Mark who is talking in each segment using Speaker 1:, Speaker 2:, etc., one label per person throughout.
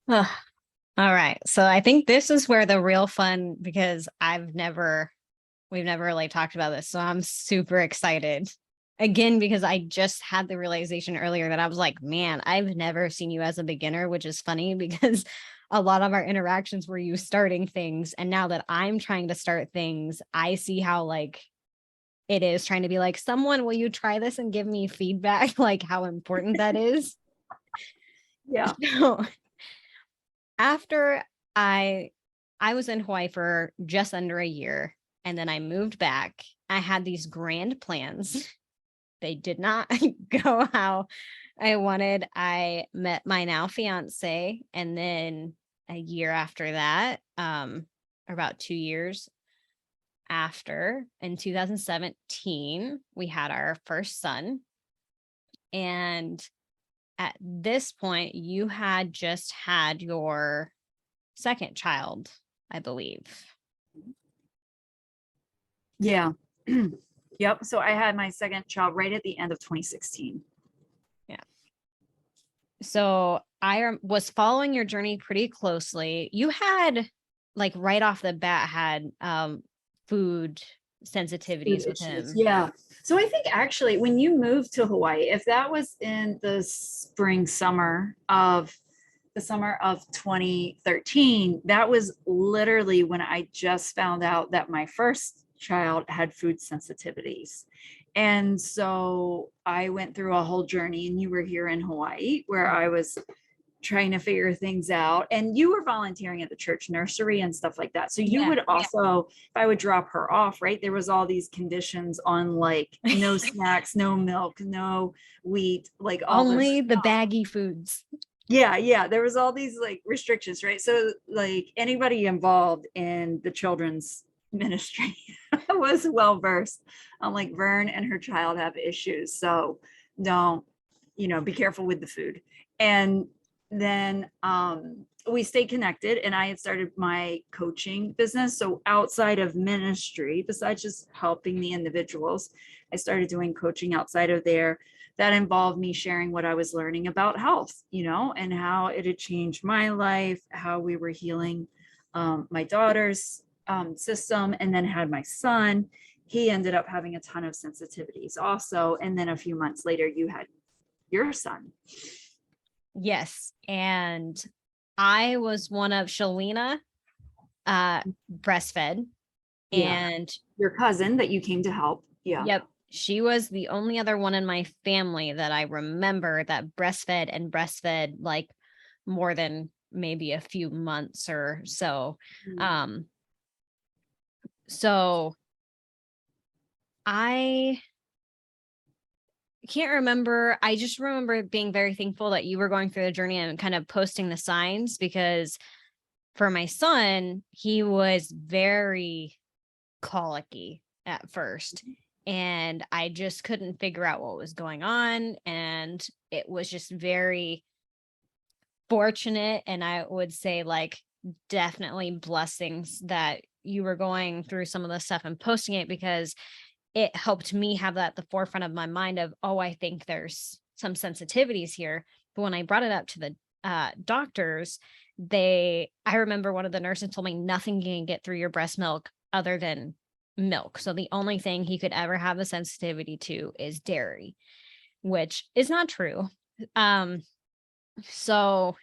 Speaker 1: Ugh. All right. So I think this is where the real fun, because we've never really talked about this. So I'm super excited. Again, because I just had the realization earlier that I was like, man, I've never seen you as a beginner, which is funny because a lot of our interactions were you starting things. And now that I'm trying to start things, I see how like it is trying to be like, someone, will you try this and give me feedback? Like how important that is.
Speaker 2: Yeah.
Speaker 1: So after I I was in Hawaii for just under a year and then I moved back. I had these grand plans. They did not go how I wanted. I met my now fiance and then a year after that, or about 2 years after, in 2017, we had our first son. And at this point, you had just had your second child, I believe.
Speaker 2: Yeah. Yep. So I had my second child right at the end of 2016.
Speaker 1: Yeah. So was following your journey pretty closely. You had like right off the bat had food
Speaker 2: Food
Speaker 1: sensitivities with
Speaker 2: issues.
Speaker 1: him.
Speaker 2: Yeah. So I think actually when you moved to Hawaii, if that was in the summer of 2013, that was literally when I just found out that my first child had food sensitivities. And so I went through a whole journey, and you were here in Hawaii where I was trying to figure things out. And you were volunteering at the church nursery and stuff like that. So you
Speaker 1: Yeah.
Speaker 2: would also, if I would drop her off, right, there was all these conditions on like no snacks, no milk, no wheat, like all this.
Speaker 1: Only the baggy foods.
Speaker 2: Yeah, yeah. There was all these like restrictions, right? So like anybody involved in the children's ministry was well versed. I'm like, Vern and her child have issues. So don't, be careful with the food. And then we stayed connected, and I had started my coaching business. So outside of ministry, besides just helping the individuals, I started doing coaching outside of there. That involved me sharing what I was learning about health, and how it had changed my life, how we were healing my daughter's system, and then had my son. He ended up having a ton of sensitivities also. And then a few months later, you had your son.
Speaker 1: Yes. And I was one of Shalina, breastfed.
Speaker 2: Yeah.
Speaker 1: And
Speaker 2: Your cousin that you came to help. Yeah.
Speaker 1: yep, she was the only other one in my family that I remember that breastfed like more than maybe a few months or so.
Speaker 2: Mm.
Speaker 1: Um, so I can't remember. I just remember being very thankful that you were going through the journey and kind of posting the signs, because for my son, he was very colicky at first. And I just couldn't figure out what was going on. And it was just very fortunate. And I would say, like, definitely blessings that you were going through some of the stuff and posting it, because it helped me have that at the forefront of my mind of, oh, I think there's some sensitivities here. But when I brought it up to the doctors, I remember one of the nurses told me nothing can get through your breast milk other than milk. So the only thing he could ever have a sensitivity to is dairy, which is not true. Um, so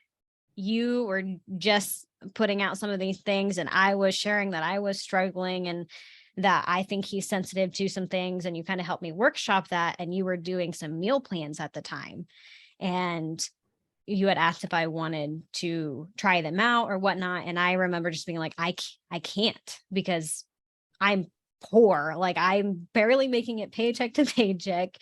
Speaker 1: you were just putting out some of these things, and I was sharing that I was struggling and that I think he's sensitive to some things, and you kind of helped me workshop that, and you were doing some meal plans at the time, and you had asked if I wanted to try them out or whatnot, and I remember just being like, I can't, because I'm poor. Like, I'm barely making it paycheck to paycheck.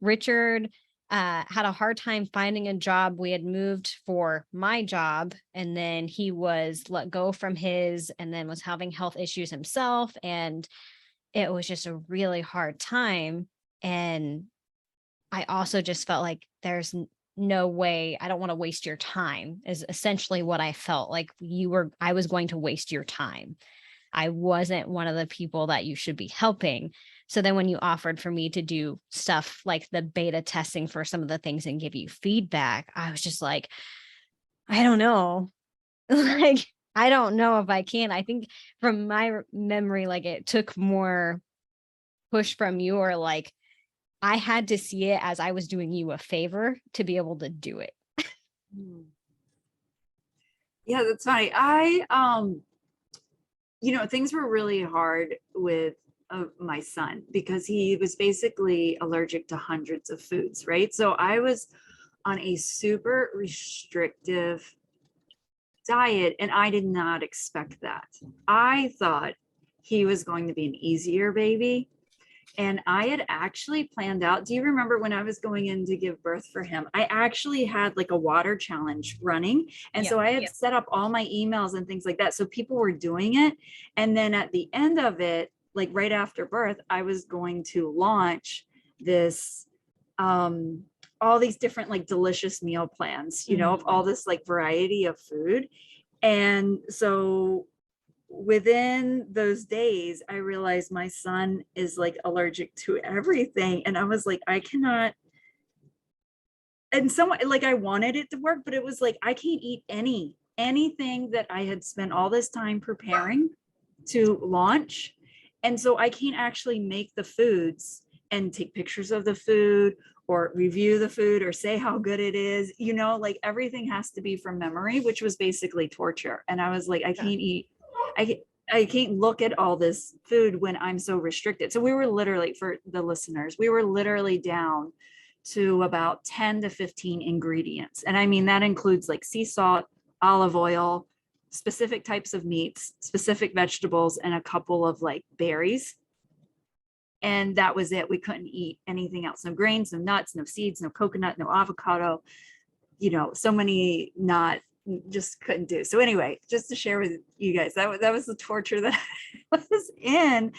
Speaker 1: Richard had a hard time finding a job. We had moved for my job, and then he was let go from his, and then was having health issues himself. And it was just a really hard time. And I also just felt like there's no way, I don't want to waste your time, is essentially what I felt like. I was going to waste your time. I wasn't one of the people that you should be helping. So then when you offered for me to do stuff like the beta testing for some of the things and give you feedback, I was just like, I don't know. Like, I don't know if I can. I think from my memory, like it took more push from you, or like I had to see it as I was doing you a favor to be able to do it.
Speaker 2: Mm. Yeah, that's funny. Things were really hard with my son because he was basically allergic to hundreds of foods, right? So I was on a super restrictive diet and I did not expect that. I thought he was going to be an easier baby. And I had actually planned out. Do you remember when I was going in to give birth for him? I actually had like a water challenge running. And
Speaker 1: Yeah.
Speaker 2: so I had set up all my emails and things like that. So people were doing it. And then at the end of it, like right after birth, I was going to launch this all these different like delicious meal plans, of all this like variety of food. And so within those days, I realized my son is like allergic to everything. And I was like, I cannot. And so like I wanted it to work, but it was like, I can't eat anything that I had spent all this time preparing to launch. And so I can't actually make the foods and take pictures of the food or review the food or say how good it is. Like everything has to be from memory, which was basically torture. And I was like, I can't eat, I can't look at all this food when I'm so restricted. So we were literally, for the listeners, we were literally down to about 10 to 15 ingredients. And I mean, that includes like sea salt, olive oil, specific types of meats, specific vegetables, and a couple of like berries. And that was it. We couldn't eat anything else. No grains, no nuts, no seeds, no coconut, no avocado, so many not, just couldn't do. So anyway, just to share with you guys, that was the torture that I was in,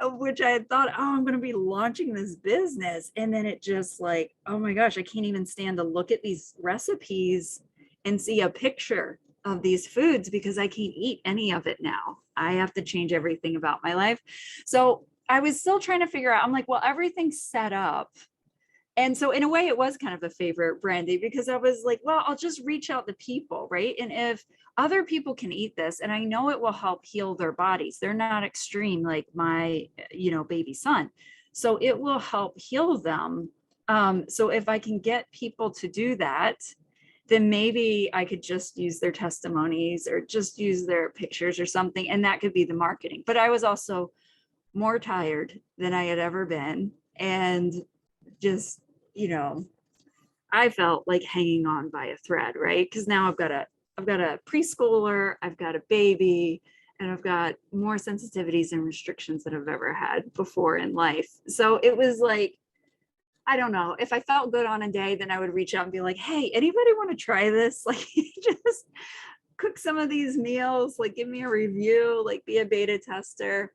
Speaker 2: which I had thought, oh, I'm going to be launching this business. And then it just like, oh my gosh, I can't even stand to look at these recipes and see a picture of these foods because I can't eat any of it now. I have to change everything about my life. So I was still trying to figure out, I'm like, well, everything's set up. And so in a way it was kind of a favorite, Brandy, because I was like, well, I'll just reach out to people, right? And if other people can eat this, and I know it will help heal their bodies, they're not extreme like my, baby son. So it will help heal them. So if I can get people to do that, then maybe I could just use their testimonies or just use their pictures or something. And that could be the marketing. But I was also more tired than I had ever been. And just, I felt like hanging on by a thread, right? Because now I've got a preschooler, I've got a baby, and I've got more sensitivities and restrictions than I've ever had before in life. So it was like, I don't know, if I felt good on a day, then I would reach out and be like, hey, anybody want to try this? Like just cook some of these meals, like give me a review, like be a beta tester.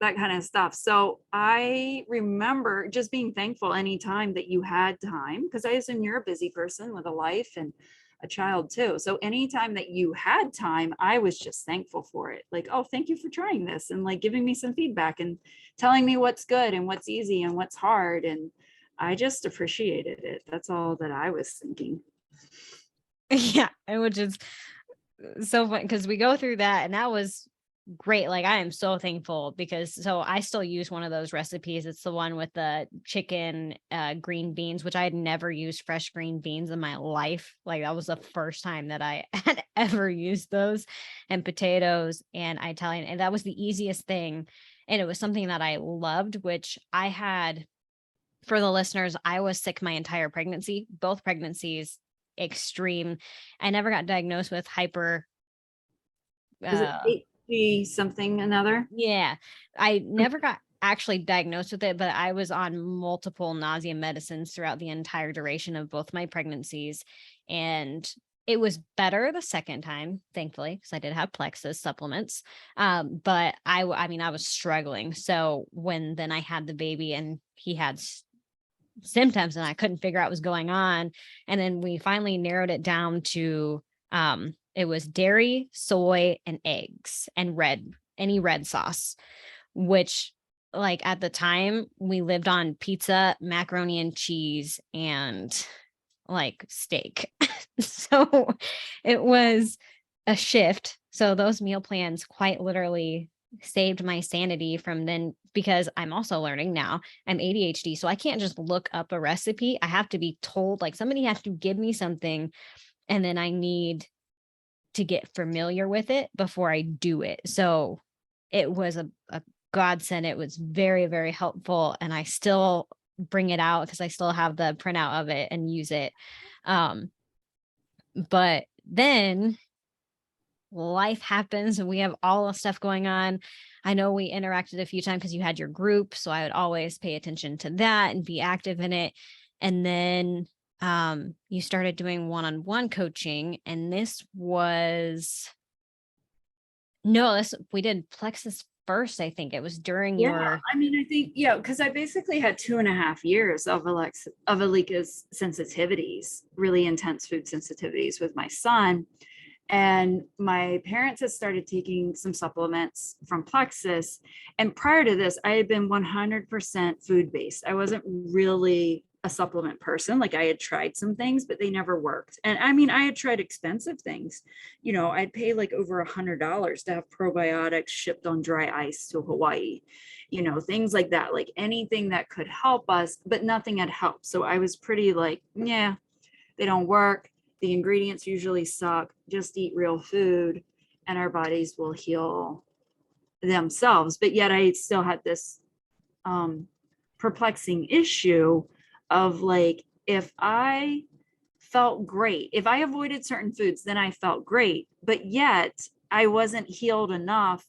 Speaker 2: That kind of stuff. So I remember just being thankful anytime that you had time, because I assume you're a busy person with a life and a child too. So anytime that you had time, I was just thankful for it. Like, oh, thank you for trying this and like giving me some feedback and telling me what's good and what's easy and what's hard. And I just appreciated it. That's all that I was thinking.
Speaker 1: Yeah, and which is so fun because we go through that, and that was great. Like, I am so thankful because so I still use one of those recipes. It's the one with the chicken, green beans, which I had never used fresh green beans in my life. Like, that was the first time that I had ever used those, and potatoes and Italian. And that was the easiest thing. And it was something that I loved, which I had, for the listeners, I was sick my entire pregnancy, both pregnancies, extreme. I never got diagnosed with hyper.
Speaker 2: Is it
Speaker 1: Uh,
Speaker 2: something another?
Speaker 1: yeah, I never got actually diagnosed with it, but I was on multiple nausea medicines throughout the entire duration of both my pregnancies. And it was better the second time, thankfully, because I did have Plexus supplements. But I mean, I was struggling. So when then I had the baby and he had symptoms and I couldn't figure out what was going on. And then we finally narrowed it down to it was dairy, soy, and eggs, and any red sauce, which like at the time we lived on pizza, macaroni and cheese, and like steak. So it was a shift. So those meal plans quite literally saved my sanity from then, because I'm also learning now. I'm ADHD, so I can't just look up a recipe. I have to be told, like somebody has to give me something, and then I need to get familiar with it before I do it. So it was a godsend. It was very, very helpful. And I still bring it out because I still have the printout of it and use it. Um, but then life happens and we have all the stuff going on. I know we interacted a few times because you had your group. So I would always pay attention to that and be active in it. And then you started doing one-on-one coaching, and this was no, this we did Plexus first. I think it was during
Speaker 2: Yeah,
Speaker 1: your
Speaker 2: I mean, I think, yeah, because I basically had 2.5 years of Alika's sensitivities, really intense food sensitivities with my son. And my parents had started taking some supplements from Plexus. And prior to this, I had been 100% food based. I wasn't really a supplement person. Like I had tried some things, but they never worked. And I mean, I had tried expensive things. You know, I'd pay like over $100 to have probiotics shipped on dry ice to Hawaii, you know, things like that, like anything that could help us, but nothing had helped. So I was pretty like, yeah, they don't work. The ingredients usually suck. Just eat real food and our bodies will heal themselves. But yet I still had this perplexing issue of like, if I felt great, if I avoided certain foods, then I felt great. But yet I wasn't healed enough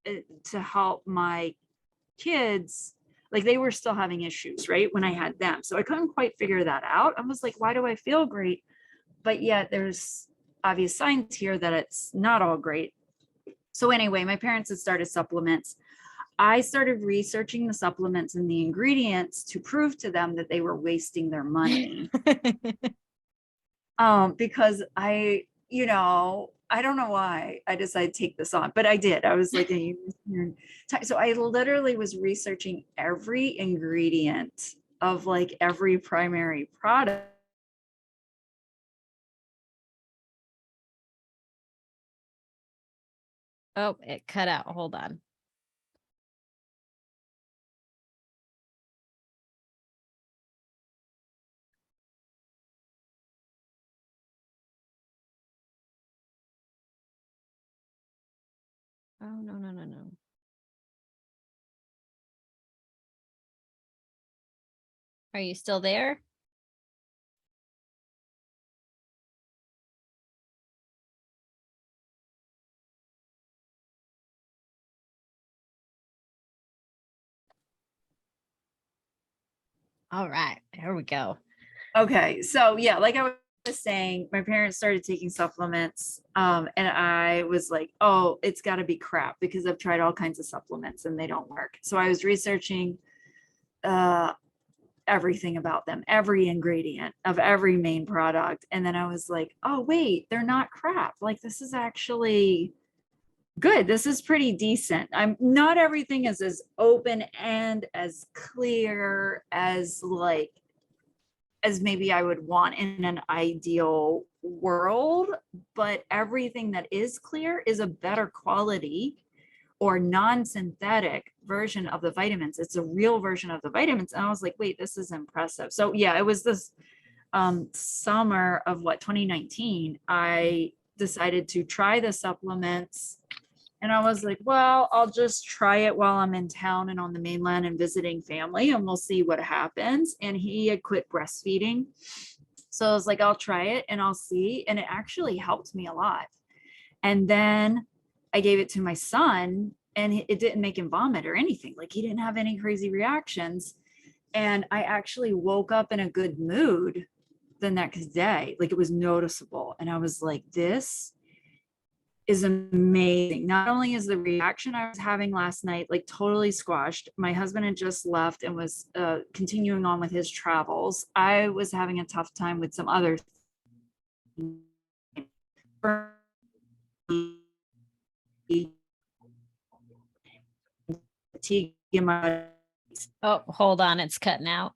Speaker 2: to help my kids. Like they were still having issues, right? When I had them. So I couldn't quite figure that out. I was like, why do I feel great? But yet there's obvious signs here that it's not all great. So anyway, my parents had started supplements. I started researching the supplements and the ingredients to prove to them that they were wasting their money. Because I don't know why I decided to take this on, but I did. I was like, so I literally was researching every ingredient of like every primary product.
Speaker 1: oh, it cut out. Hold on. Oh no, no, no, no. Are you still there? All right, here we go.
Speaker 2: Okay, so yeah, like I was saying, my parents started taking supplements, and I was like, oh, it's got to be crap because I've tried all kinds of supplements and they don't work. So I was researching uh, everything about them, every ingredient of every main product, and then I was like, oh wait, they're not crap. Like this is actually good. This is pretty decent. I'm not everything is as open and as clear as like as maybe I would want in an ideal world, but everything that is clear is a better quality or non-synthetic version of the vitamins. It's a real version of the vitamins. And I was like, wait, this is impressive. So yeah, it was this summer of 2019, I decided to try the supplements. And I was like, well, I'll just try it while I'm in town and on the mainland and visiting family, and we'll see what happens. And he had quit breastfeeding. So I was like, I'll try it and I'll see. And it actually helped me a lot. And then I gave it to my son and it didn't make him vomit or anything. Like he didn't have any crazy reactions. And I actually woke up in a good mood the next day. Like it was noticeable. And I was like, this is amazing. Not only is the reaction I was having last night like totally squashed, my husband had just left and was continuing on with his travels. I was having a tough time with some other fatigue in my
Speaker 1: Oh, hold on, it's cutting out.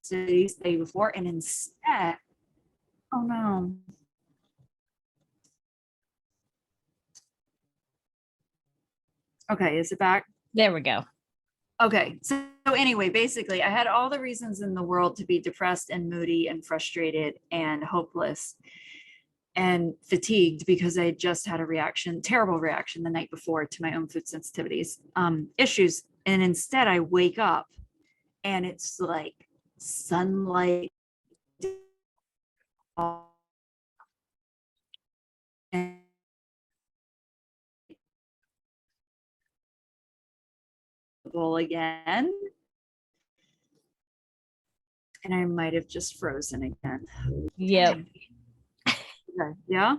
Speaker 2: day before, and instead that? Oh no. Okay, is it back?
Speaker 1: There we go.
Speaker 2: Okay, so anyway, basically, I had all the reasons in the world to be depressed and moody and frustrated and hopeless and fatigued because I had just had a reaction, terrible reaction the night before to my own food sensitivities issues. And instead, I wake up and it's like sunlight and again. And I might have just frozen again.
Speaker 1: Yep.
Speaker 2: Okay, yeah.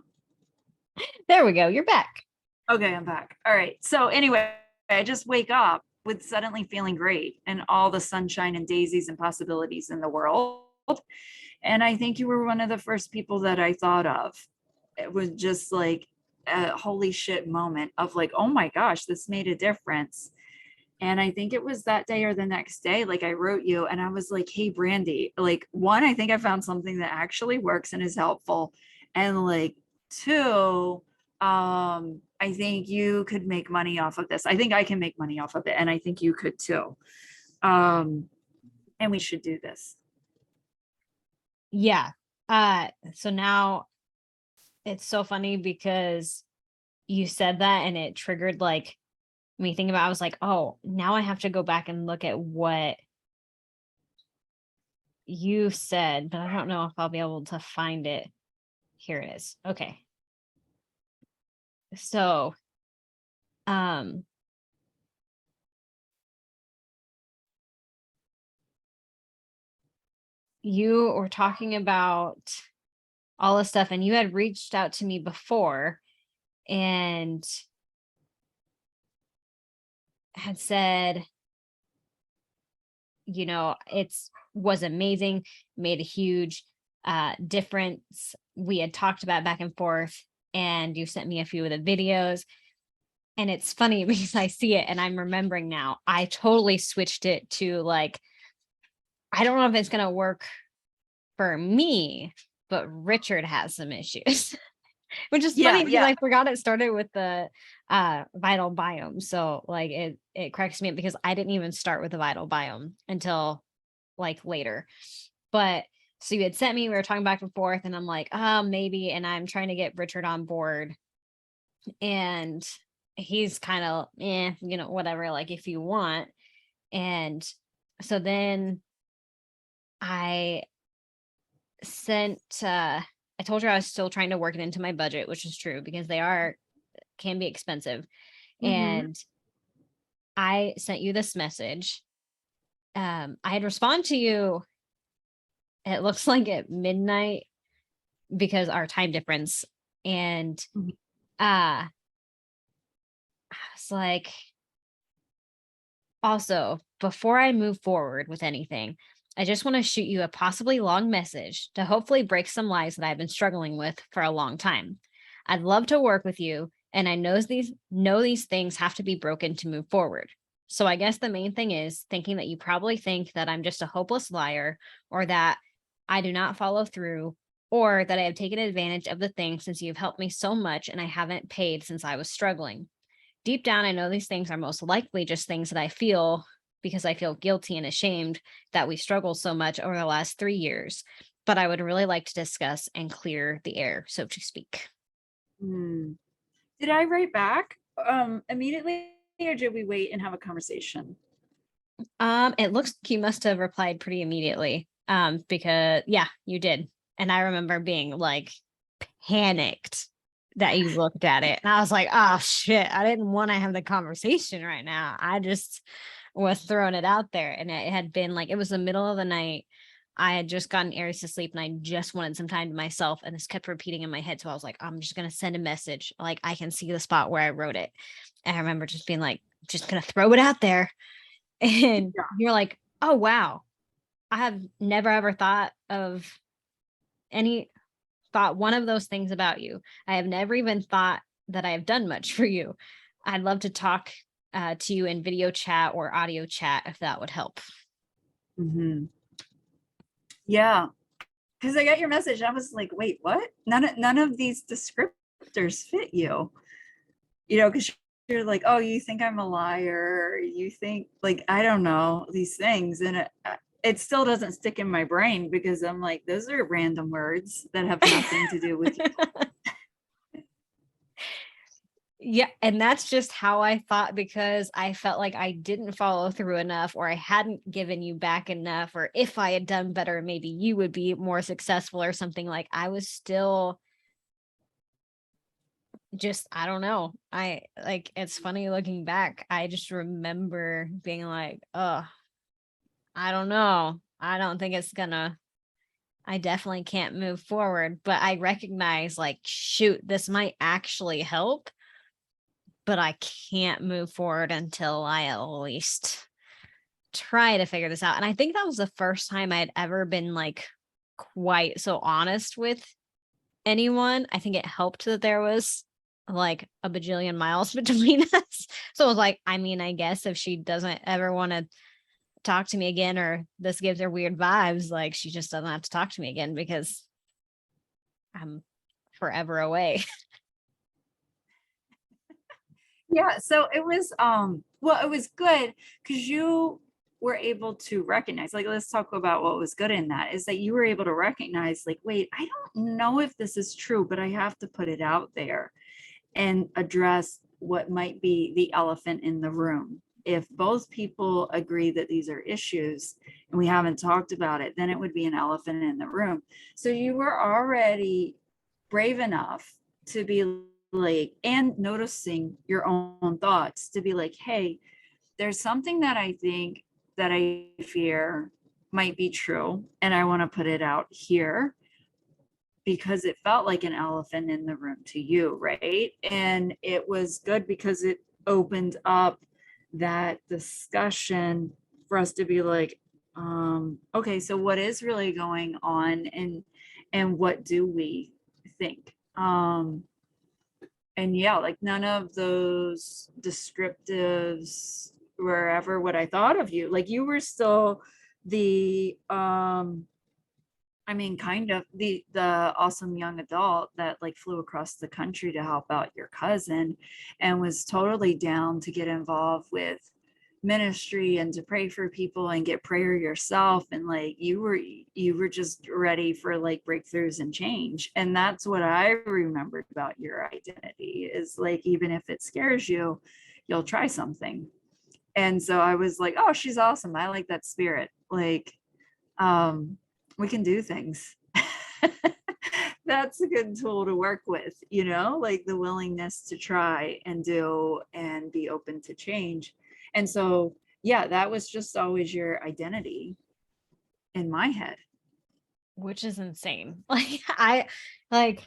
Speaker 1: There we go. You're back.
Speaker 2: Okay, I'm back. All right. So anyway, I just wake up with suddenly feeling great and all the sunshine and daisies and possibilities in the world. And I think you were one of the first people that I thought of. It was just like a holy shit moment of like, oh my gosh, this made a difference. And I think it was that day or the next day, like I wrote you and I was like, hey, Brandy, like one, I think I found something that actually works and is helpful. And like two, I think you could make money off of this. I think I can make money off of it. And I think you could too. And we should do this.
Speaker 1: Yeah. So now it's so funny because you said that and it triggered like me thinking about, I was like, oh, now I have to go back and look at what you said, but I don't know if I'll be able to find it. Here it is. Okay. So, um, you were talking about all this stuff and you had reached out to me before and had said, it's was amazing, made a huge difference. We had talked about back and forth and you sent me a few of the videos. And it's funny because I see it and I'm remembering now, I totally switched it to like, I don't know if it's going to work for me, but Richard has some issues, which is funny because I forgot it started with the vital biome. So like it cracks me up because I didn't even start with the vital biome until like later. But so you had sent me, we were talking back and forth, and I'm like, maybe, and I'm trying to get Richard on board. And he's kind of, whatever, like if you want. And so then I sent I told her I was still trying to work it into my budget, which is true because can be expensive. And I sent you this message. I had responded to you, it looks like at midnight because our time difference. And I was like, also, before I move forward with anything, I just want to shoot you a possibly long message to hopefully break some lies that I've been struggling with for a long time. I'd love to work with you, and I know these things have to be broken to move forward. So I guess the main thing is thinking that you probably think that I'm just a hopeless liar, or that I do not follow through, or that I have taken advantage of the thing since you've helped me so much and I haven't paid since I was struggling. Deep down, I know these things are most likely just things that I feel because I feel guilty and ashamed that we struggled so much over the last 3 years. But I would really like to discuss and clear the air, so to speak.
Speaker 2: Did I write back immediately or did we wait and have a conversation?
Speaker 1: It looks like you must have replied pretty immediately. Because yeah, you did. And I remember being like panicked that you looked at it. And I was like, oh shit, I didn't want to have the conversation right now. I just was throwing it out there. And it had been like, it was the middle of the night. I had just gotten Aries to sleep and I just wanted some time to myself. And this kept repeating in my head. So I was like, I'm just going to send a message. Like I can see the spot where I wrote it. And I remember just being like, just going to throw it out there. And you're like, oh, wow. I have never ever thought one of those things about you. I have never even thought that I have done much for you. I'd love to talk to you in video chat or audio chat if that would help.
Speaker 2: Yeah. because I got your message. I was like, wait, what? None of these descriptors fit you, because you're like, oh, you think I'm a liar, or you think like, I don't know, these things. And it still doesn't stick in my brain because I'm like, those are random words that have nothing to do with you.
Speaker 1: Yeah, and that's just how I thought because I felt like I didn't follow through enough or I hadn't given you back enough, or if I had done better, maybe you would be more successful or something. Like I was still just, I don't know. I like it's funny looking back. I just remember being like, oh, I don't know. I don't think it's gonna I definitely can't move forward, but I recognize like, shoot, this might actually help, but I can't move forward until I at least try to figure this out. And I think that was the first time I had ever been like quite so honest with anyone. I think it helped that there was like a bajillion miles between us. So I was like, I mean, I guess if she doesn't ever want to talk to me again or this gives her weird vibes, like she just doesn't have to talk to me again because I'm forever away.
Speaker 2: Yeah, so it was well, it was good because you were able to recognize, like, let's talk about what was good in that is that you were able to recognize, like, wait, I don't know if this is true, but I have to put it out there and address what might be the elephant in the room. If both people agree that these are issues and we haven't talked about it, then it would be an elephant in the room. So you were already brave enough to be like, and noticing your own thoughts to be like, hey, there's something that I think that I fear might be true, and I want to put it out here because it felt like an elephant in the room to you, right? And it was good because it opened up that discussion for us to be like, okay, so what is really going on, and what do we think? And yeah, like none of those descriptives were ever what I thought of you. Like you were still the I mean, kind of the awesome young adult that like flew across the country to help out your cousin and was totally down to get involved with ministry and to pray for people and get prayer yourself. And like you were just ready for like breakthroughs and change. And that's what I remembered about your identity is like, even if it scares you, you'll try something. And so I was like, oh, she's awesome. I like that spirit. Like, um, we can do things. That's a good tool to work with, like the willingness to try and do and be open to change. And so, yeah, that was just always your identity in my head.
Speaker 1: Which is insane. Like I like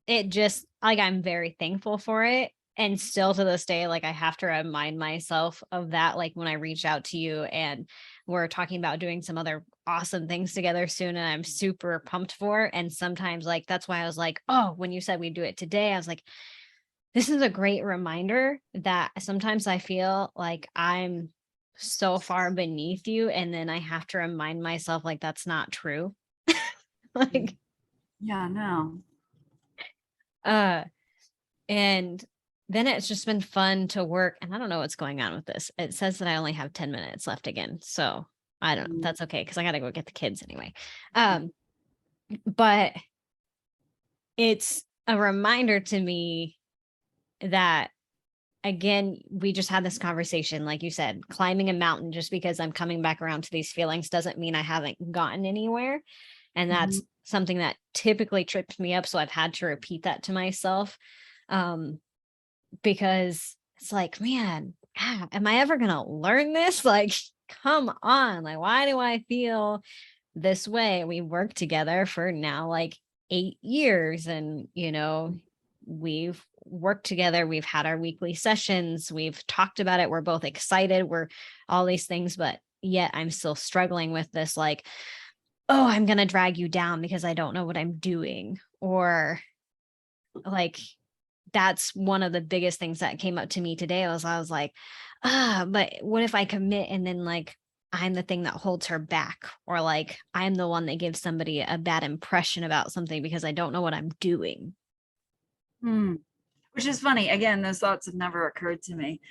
Speaker 1: it just like I'm very thankful for it. And still to this day, like I have to remind myself of that. Like when I reach out to you and we're talking about doing some other awesome things together soon, and I'm super pumped for. And sometimes, like, that's why I was like, oh, when you said we do it today, I was like, this is a great reminder that sometimes I feel like I'm so far beneath you. And then I have to remind myself, like, that's not true. Like,
Speaker 2: Yeah, no.
Speaker 1: uh, and then it's just been fun to work. And I don't know what's going on with this. It says that I only have 10 minutes left again. So I don't, that's okay. Cause I got to go get the kids anyway. But it's a reminder to me that again, we just had this conversation, like you said, climbing a mountain just because I'm coming back around to these feelings doesn't mean I haven't gotten anywhere. And that's
Speaker 2: Mhm.
Speaker 1: something that typically trips me up. So I've had to repeat that to myself. Um, because it's like, man, am I ever going to learn this? Like, come on. Like, why do I feel this way? We worked together for now like 8 years and, we've worked together. We've had our weekly sessions. We've talked about it. We're both excited. We're all these things, but yet I'm still struggling with this like, oh, I'm going to drag you down because I don't know what I'm doing. Or like, that's one of the biggest things that came up to me today. I was like, but what if I commit and then like I'm the thing that holds her back, or like I'm the one that gives somebody a bad impression about something because I don't know what I'm doing.
Speaker 2: Hmm. Which is funny. Again, those thoughts have never occurred to me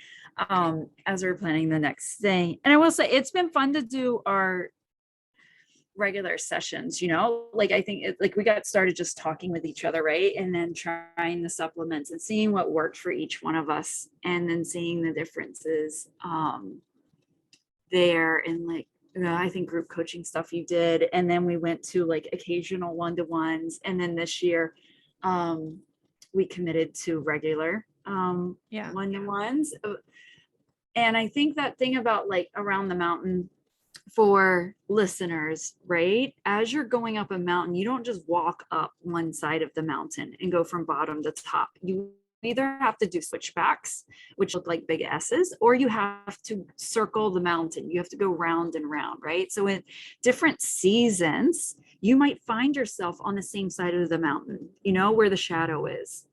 Speaker 2: as we're planning the next thing. And I will say it's been fun to do our regular sessions, like I think like we got started just talking with each other, right? And then trying the supplements and seeing what worked for each one of us, and then seeing the differences there. And like, I think group coaching stuff you did, and then we went to like occasional one-to-ones, and then this year we committed to regular
Speaker 1: Yeah.
Speaker 2: one-to-ones. And I think that thing about like around the mountain for listeners, right? As you're going up a mountain, you don't just walk up one side of the mountain and go from bottom to top. You either have to do switchbacks, which look like big S's, or you have to circle the mountain. You have to go round and round, right? So in different seasons, you might find yourself on the same side of the mountain, where the shadow is.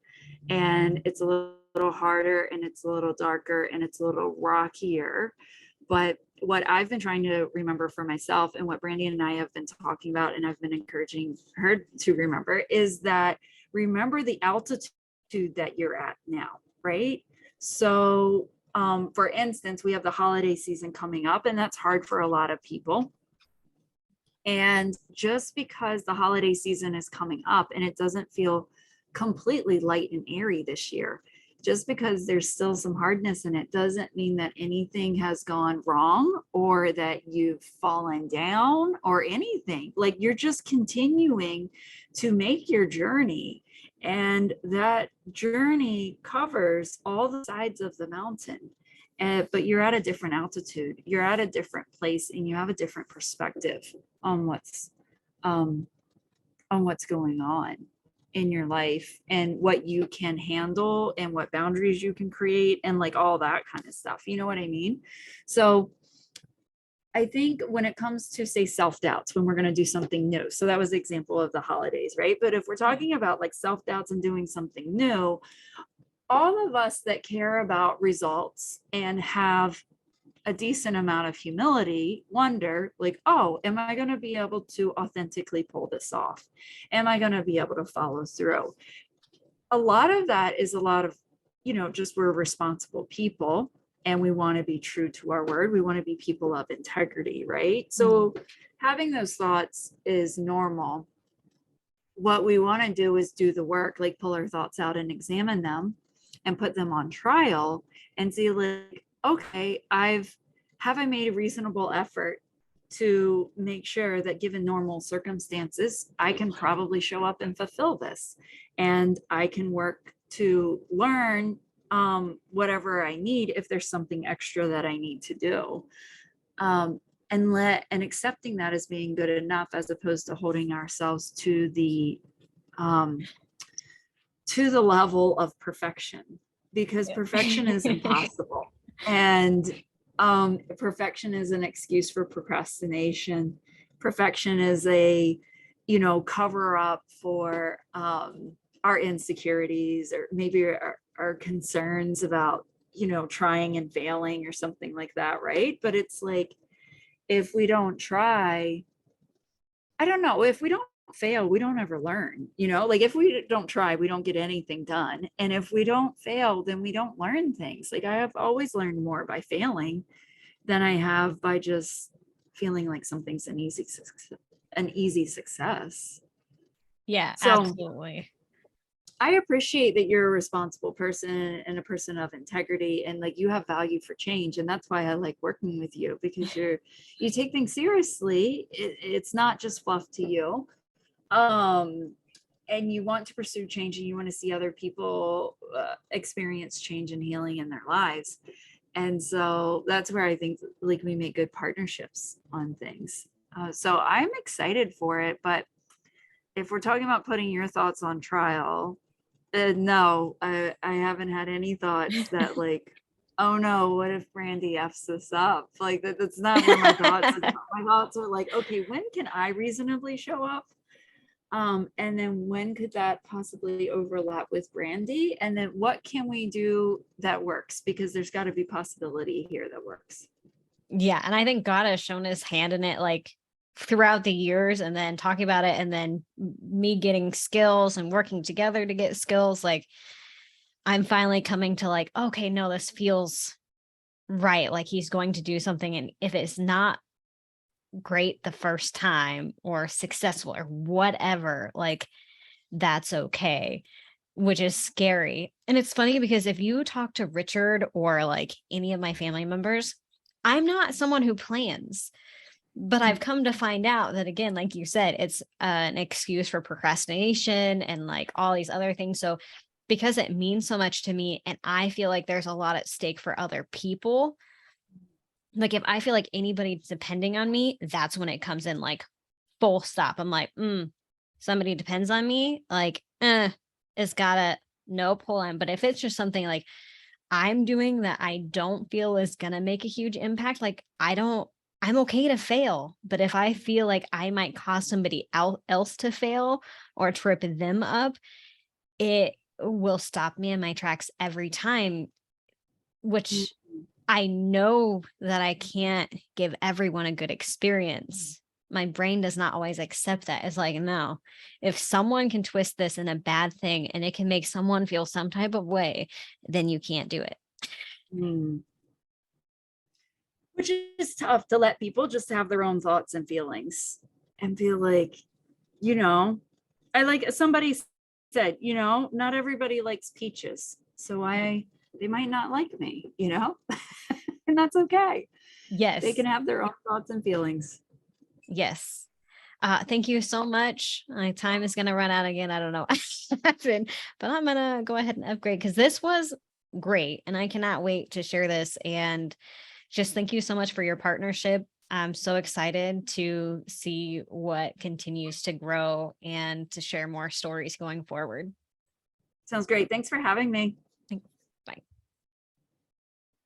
Speaker 2: And it's a little harder, and it's a little darker, and it's a little rockier. But what I've been trying to remember for myself, and what Brandy and I have been talking about, and I've been encouraging her to remember, is that remember the altitude that you're at now, right? So, for instance, we have the holiday season coming up, and that's hard for a lot of people. And just because the holiday season is coming up and it doesn't feel completely light and airy this year, just because there's still some hardness in it, doesn't mean that anything has gone wrong or that you've fallen down or anything. Like, you're just continuing to make your journey. And that journey covers all the sides of the mountain. But you're at a different altitude, you're at a different place, and you have a different perspective on what's going on in your life, and what you can handle, and what boundaries you can create, and like all that kind of stuff. You know what I mean? So I think when it comes to, say, self-doubts, when we're going to do something new, so that was the example of the holidays, right? But if we're talking about like self-doubts and doing something new, all of us that care about results and have a decent amount of humility wonder, like, oh, am I going to be able to authentically pull this off? Am I going to be able to follow through? A lot of that is a lot of, just we're responsible people, and we want to be true to our word. We want to be people of integrity, right? So having those thoughts is normal. What we want to do is do the work, like pull our thoughts out and examine them and put them on trial and see, like, okay, have I made a reasonable effort to make sure that given normal circumstances, I can probably show up and fulfill this, and I can work to learn whatever I need if there's something extra that I need to do. And accepting that as being good enough, as opposed to holding ourselves to the level of perfection, because perfection is impossible. And perfection is an excuse for procrastination. Perfection is a, cover up for our insecurities, or maybe our concerns about, trying and failing or something like that, right? But it's like, if we don't try, I don't know, if we don't fail, we don't ever learn, like if we don't try, we don't get anything done. And if we don't fail, then we don't learn things. Like, I have always learned more by failing than I have by just feeling like something's an easy success.
Speaker 1: Yeah,
Speaker 2: So
Speaker 1: absolutely.
Speaker 2: I appreciate that you're a responsible person and a person of integrity, and like you have value for change. And that's why I like working with you, because you take things seriously. It's not just fluff to you. And you want to pursue change, and you want to see other people experience change and healing in their lives. And so that's where I think like we make good partnerships on things. So I'm excited for it. But if we're talking about putting your thoughts on trial, no, I haven't had any thoughts that like, oh no, what if Brandy F's this up? Like that's not where my thoughts are. My thoughts are like, okay, when can I reasonably show up? And then when could that possibly overlap with Brandy? And then what can we do that works? Because there's got to be possibility here that works.
Speaker 1: Yeah. And I think God has shown his hand in it like throughout the years, and then talking about it, and then me getting skills and working together to get skills. Like I'm finally coming to like, okay, no, this feels right. Like he's going to do something. And if it's not great the first time or successful or whatever, like that's okay, which is scary. And it's funny because if you talk to Richard or like any of my family members, I'm not someone who plans. But I've come to find out that, again, like you said, it's an excuse for procrastination and like all these other things. So, because it means so much to me, and I feel like there's a lot at stake for other people, like if I feel like anybody's depending on me, that's when it comes in like full stop. I'm like, somebody depends on me, like, it's gotta, nope, hold on. But if it's just something like I'm doing that I don't feel is gonna make a huge impact, like I'm okay to fail. But if I feel like I might cause somebody else to fail or trip them up, it will stop me in my tracks every time,
Speaker 2: Mm.
Speaker 1: which I know that I can't give everyone a good experience. My brain does not always accept that. It's like, no, if someone can twist this in a bad thing and it can make someone feel some type of way, then you can't do it.
Speaker 2: Mm. Which is tough to let people just have their own thoughts and feelings and feel like, you know, I like somebody said, not everybody likes peaches. So they might not like me, and that's okay. They
Speaker 1: Yes.
Speaker 2: can have their own thoughts and feelings.
Speaker 1: Yes. Thank you so much. My time is going to run out again. I don't know what happened, but I'm going to go ahead and upgrade because this was great. And I cannot wait to share this. And just thank you so much for your partnership. I'm so excited to see what continues to grow and to share more stories going forward.
Speaker 2: Sounds great. Thanks for having me.